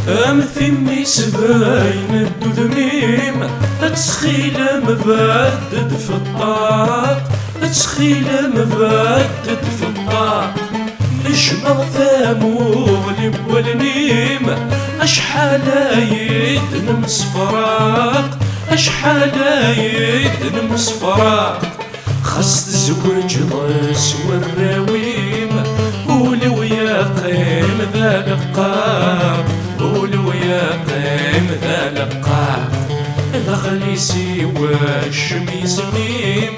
ثمي سباين الدميم تسخيل مبدد في الطاق تسخيل مبدد في الطاق نجمع ثامول والنيم أشحال يد مصفراق أشحال يد مصفراق خص تزوج ضيس والراويم ولو يقيم ذا لقاق ولو يقيم ذا لقاق الغليسي والشميس ميم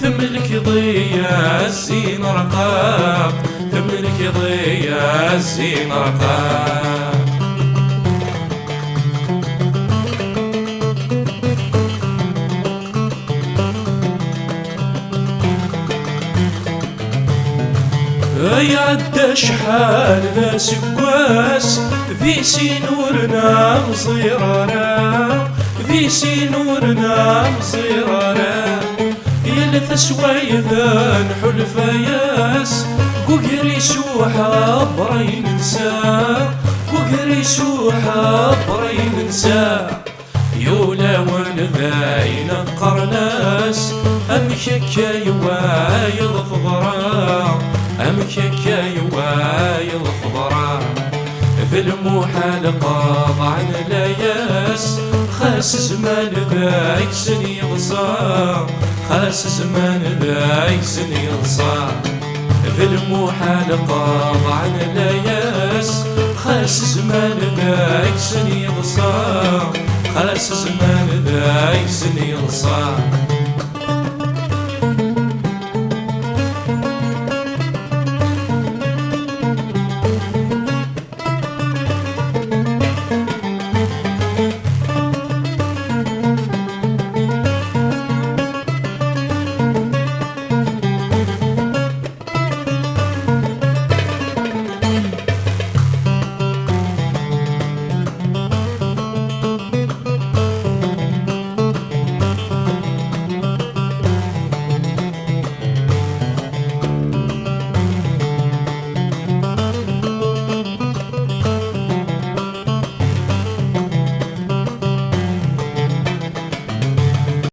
ثملك ضيا الزين رقاق ثملك ضيا الزين رقاق يعد شحال ناس كواس ذي سينورنا مصيرنا ذي سينورنا مصيرنا يلث سويذان حلفا ياس وقري سوحا برين نسا وقري سوحا برين نسا يولا ونذاين قرناس أمكك يوايض فضرا أمكك يوايض فضرا في المحال قاضع لا ياس خاس زمان ذاك سن يغصى خاس زمان ذاك سن يغصى في المحال قاضع لا ياس خاس زمان ذاك سن يغصى خاس زمان ذاك سن يغصى